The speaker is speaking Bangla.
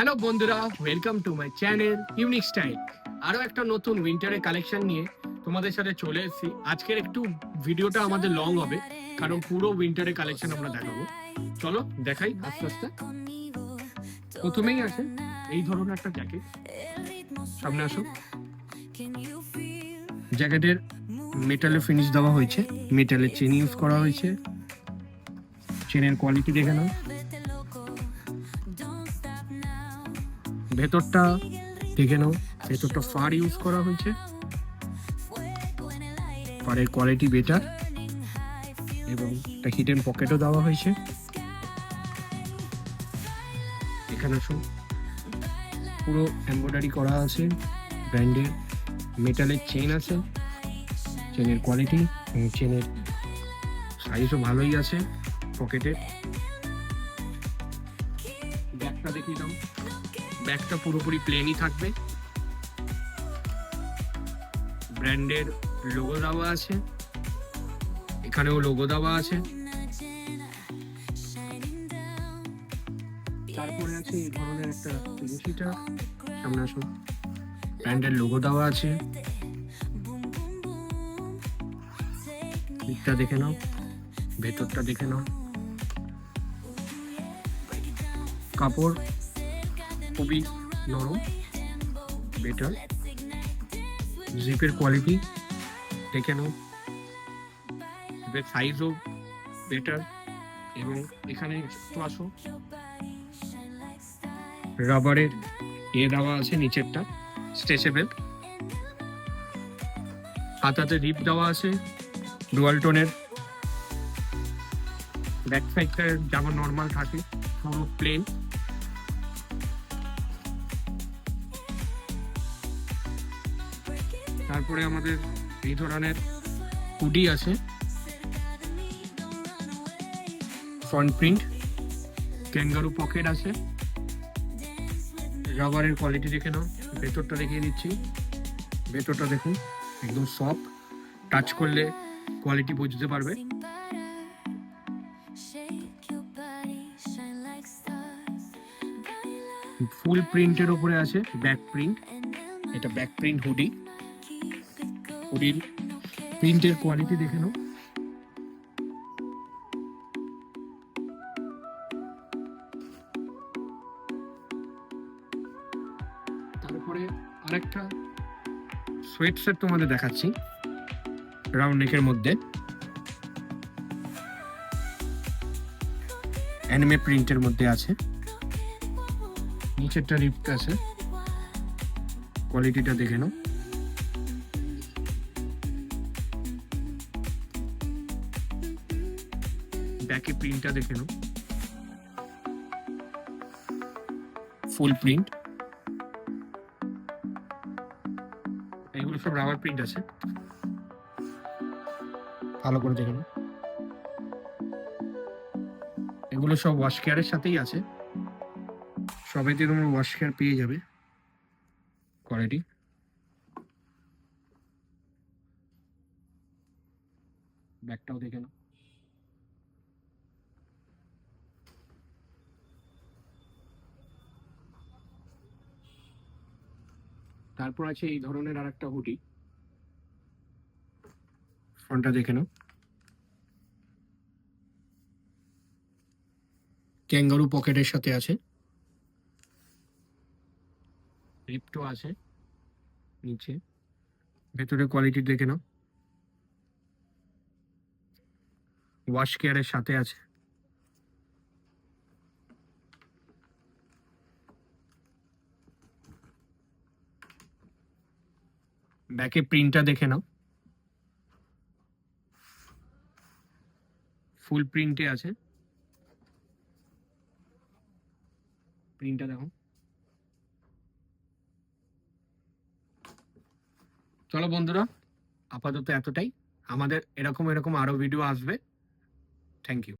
হ্যালো বন্ধুরা, welcome to my channel unique style. আরো একটা নতুন উইন্টারের কালেকশন নিয়ে তোমাদের সাথে চলে এসেছি। আজকের একটু ভিডিওটা আমাদের লং হবে, কারণ পুরো উইন্টারের কালেকশন আমরা দেখাবো। চলো দেখাই আস্তে আস্তে। প্রথমেই আছে এই ধরনের একটা জ্যাকেট। সামনে আসো। জ্যাকেটের মেটালে ফিনিশ দেওয়া হয়েছে, মেটালের চেন ইউজ করা হয়েছে। চেনের কোয়ালিটি দেখে নাও। ভেতরটা দেখে নাও, ভেতরটা ফার ইউজ করা হয়েছে। ফারের কোয়ালিটি বেটার এবং একটা হিডেন পকেটও দেওয়া হয়েছে। এখানে পুরো এমব্রয়ডারি করা আছে, ব্র্যান্ডের মেটালের চেন আছে। চেনের কোয়ালিটি এবং চেনের সাইজও ভালোই আছে। পকেটের ব্যাগটা দেখিয়ে দাও। ব্যাগটা পুরোপুরি প্লেনই থাকবে। ব্র্যান্ডের লোগো দেওয়া আছে, এখানেও লোগো দেওয়া আছে। তারপরে আছে এই ধরনের একটা জিনিসটা, সামনে আসুন। ব্র্যান্ডের লোগো দেওয়া আছে। দিকটা দেখে নাও, ভেতরটা দেখে নাও। কাপড় খুবই নরম, বেটার। জিপের কোয়ালিটি দেখে নাও, জিপের সাইজও বেটার। এবং এখানে একটু আসো, রাবারের দেওয়া আছে, নিচেরটা স্ট্রেচেবল। হাতাতে রিপ দেওয়া আছে ডুয়াল টোনের। ব্যাক সাইডটা যেমন নর্মাল থাকে, পুরো প্লেন। তারপরে আমাদের এই ধরনের হুডি আছে, ফ্রন্ট প্রিন্ট, ক্যাঙ্গারু পকেট আছে। রাবারের কোয়ালিটি দেখে নাও। ভেতরটা দেখিয়ে দিচ্ছি, ভেতরটা দেখুন, একদম সফট। টাচ করলে কোয়ালিটি বুঝতে পারবে। ফুল প্রিন্টের উপরে আছে ব্যাক প্রিন্ট। এটা ব্যাক প্রিন্ট হুডি। হুডির প্রিন্টের কোয়ালিটি দেখে নাও। তারপরে আরেকটা সোয়েট সেট তোমাদের দেখাচ্ছি, রাউন্ড নেকের মধ্যে অ্যানিমে প্রিন্টের মধ্যে আছে। নিচেরটা রিপ্ট আছে, কোয়ালিটিটা দেখে নাও। ব্যাকে প্রিন্টটা দেখে নাও, ফুল প্রিন্ট। এগুলো সব রাবার প্রিন্ট আছে, ভালো করে দেখে নাও। এগুলো সব ওয়াশ কেয়ারের সাথেই আছে, সবাইতে তোমরা ওয়াশ কেয়ার পেয়ে যাবে। কোয়ালিটি ব্যাগটাও দেখে নাও। তারপর আছে এই ধরনের আর একটা হুডি, ফ্রন্টটা দেখে নাও। ক্যাঙ্গারু পকেটের সাথে আছে, রিপ্টো আছে নিচে। ভেতরে কোয়ালিটি দেখে নাও, ওয়াশ কেয়ারের সাথে আছে। ব্যাকে প্রিন্টটা দেখে নাও, ফুল প্রিন্টে আছে। প্রিন্টটা দেখো। চলো বন্ধুরা, আপাতত এতটাই। আমাদের এরকম আরো ভিডিও আসবে। Thank you.